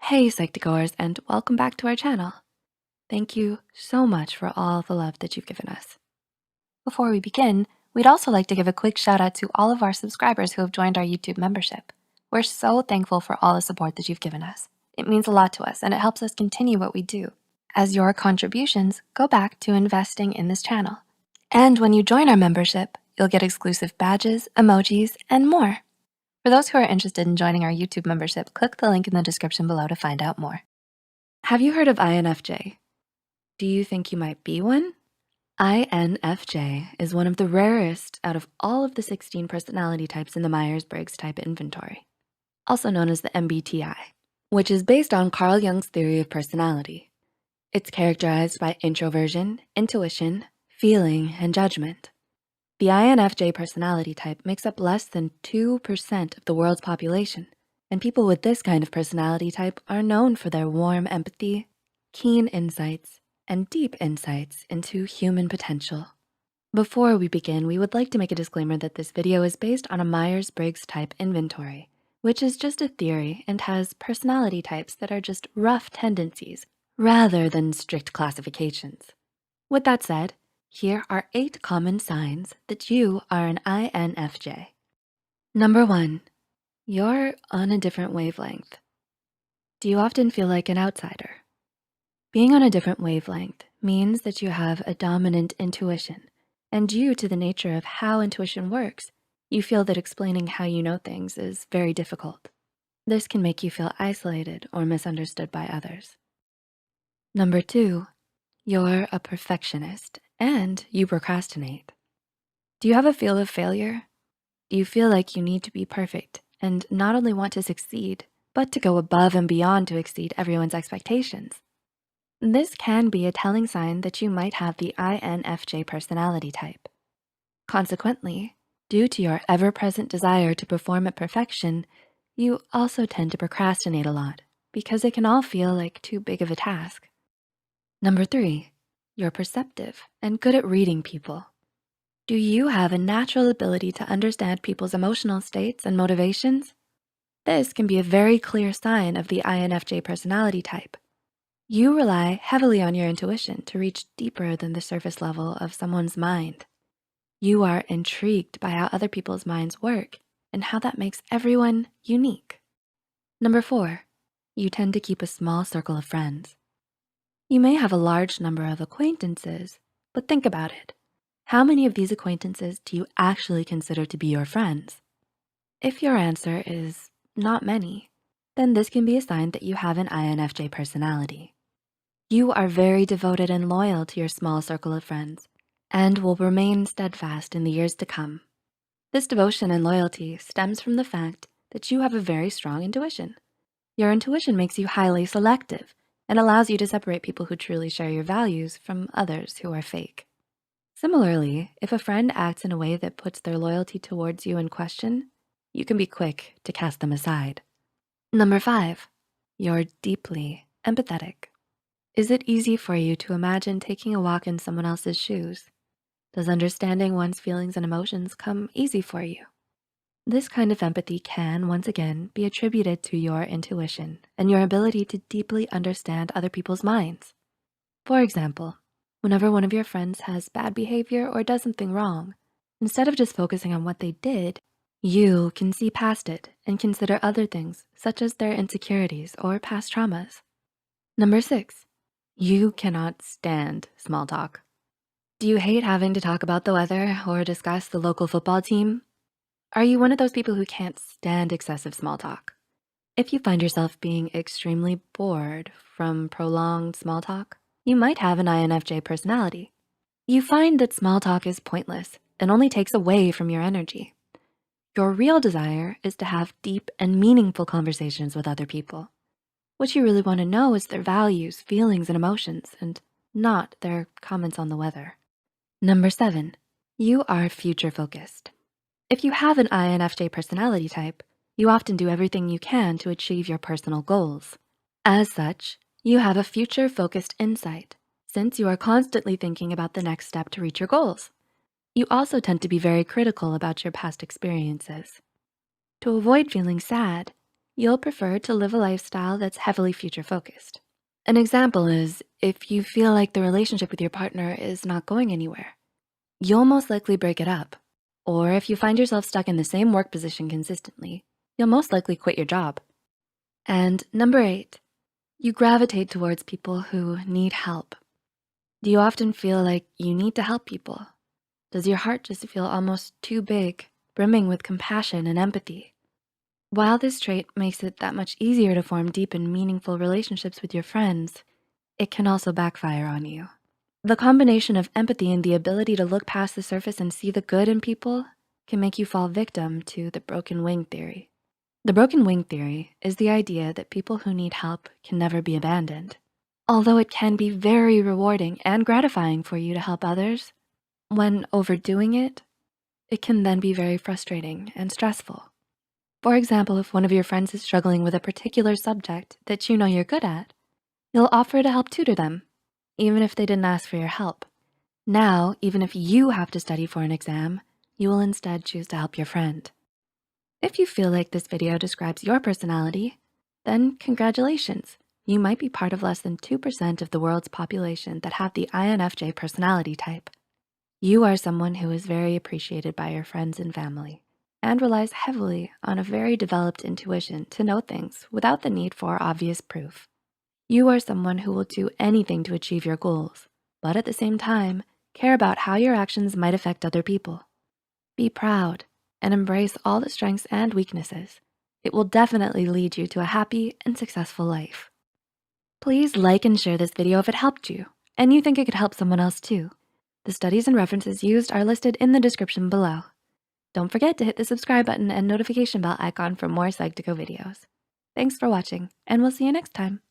Hey Psych2Goers, and welcome back to our channel. Thank you so much for all the love that you've given us. Before we begin, we'd also like to give a quick shout out to all of our subscribers who have joined our YouTube membership. We're so thankful for all the support that you've given us. It means a lot to us and it helps us continue what we do, as your contributions go back to investing in this channel. And when you join our membership, you'll get exclusive badges, emojis, and more. For those who are interested in joining our YouTube membership, click the link in the description below to find out more. Have you heard of INFJ? Do you think you might be one? INFJ is one of the rarest out of all of the 16 personality types in the Myers-Briggs type inventory, also known as the MBTI, which is based on Carl Jung's theory of personality. It's characterized by introversion, intuition, feeling, and judgment. The INFJ personality type makes up less than 2% of the world's population, and people with this kind of personality type are known for their warm empathy, keen insights, and deep insights into human potential. Before we begin, we would like to make a disclaimer that this video is based on a Myers-Briggs type inventory, which is just a theory and has personality types that are just rough tendencies rather than strict classifications. With that said, here are 8 common signs that you are an INFJ. Number 1, you're on a different wavelength. Do you often feel like an outsider? Being on a different wavelength means that you have a dominant intuition, and due to the nature of how intuition works, you feel that explaining how you know things is very difficult. This can make you feel isolated or misunderstood by others. Number 2, you're a perfectionist and you procrastinate. Do you have a feel of failure? Do you feel like you need to be perfect and not only want to succeed, but to go above and beyond to exceed everyone's expectations? This can be a telling sign that you might have the INFJ personality type. Consequently, due to your ever-present desire to perform at perfection, you also tend to procrastinate a lot because it can all feel like too big of a task. Number 3, you're perceptive and good at reading people. Do you have a natural ability to understand people's emotional states and motivations? This can be a very clear sign of the INFJ personality type. You rely heavily on your intuition to reach deeper than the surface level of someone's mind. You are intrigued by how other people's minds work and how that makes everyone unique. Number 4, you tend to keep a small circle of friends. You may have a large number of acquaintances, but think about it. How many of these acquaintances do you actually consider to be your friends? If your answer is not many, then this can be a sign that you have an INFJ personality. You are very devoted and loyal to your small circle of friends and will remain steadfast in the years to come. This devotion and loyalty stems from the fact that you have a very strong intuition. Your intuition makes you highly selective and allows you to separate people who truly share your values from others who are fake. Similarly, if a friend acts in a way that puts their loyalty towards you in question, you can be quick to cast them aside. Number 5, you're deeply empathetic. Is it easy for you to imagine taking a walk in someone else's shoes? Does understanding one's feelings and emotions come easy for you? This kind of empathy can, once again, be attributed to your intuition and your ability to deeply understand other people's minds. For example, whenever one of your friends has bad behavior or does something wrong, instead of just focusing on what they did, you can see past it and consider other things such as their insecurities or past traumas. Number 6, you cannot stand small talk. Do you hate having to talk about the weather or discuss the local football team? Are you one of those people who can't stand excessive small talk? If you find yourself being extremely bored from prolonged small talk, you might have an INFJ personality. You find that small talk is pointless and only takes away from your energy. Your real desire is to have deep and meaningful conversations with other people. What you really wanna know is their values, feelings, and emotions, and not their comments on the weather. Number 7, you are future focused. If you have an INFJ personality type, you often do everything you can to achieve your personal goals. As such, you have a future-focused insight since you are constantly thinking about the next step to reach your goals. You also tend to be very critical about your past experiences. To avoid feeling sad, You'll prefer to live a lifestyle that's heavily future focused. An example is if you feel like the relationship with your partner is not going anywhere, you'll most likely break it up. Or if you find yourself stuck in the same work position consistently, you'll most likely quit your job. And number 8, you gravitate towards people who need help. Do you often feel like you need to help people? Does your heart just feel almost too big, brimming with compassion and empathy? While this trait makes it that much easier to form deep and meaningful relationships with your friends, it can also backfire on you. The combination of empathy and the ability to look past the surface and see the good in people can make you fall victim to the broken wing theory. The broken wing theory is the idea that people who need help can never be abandoned. Although it can be very rewarding and gratifying for you to help others, when overdoing it, it can then be very frustrating and stressful. For example, if one of your friends is struggling with a particular subject that you know you're good at, you'll offer to help tutor them, even if they didn't ask for your help. Now, even if you have to study for an exam, you will instead choose to help your friend. If you feel like this video describes your personality, then congratulations. You might be part of less than 2% of the world's population that have the INFJ personality type. You are someone who is very appreciated by your friends and family and relies heavily on a very developed intuition to know things without the need for obvious proof. You are someone who will do anything to achieve your goals, but at the same time, care about how your actions might affect other people. Be proud and embrace all the strengths and weaknesses. It will definitely lead you to a happy and successful life. Please like and share this video if it helped you and you think it could help someone else too. The studies and references used are listed in the description below. Don't forget to hit the subscribe button and notification bell icon for more Psych2Go videos. Thanks for watching, and we'll see you next time.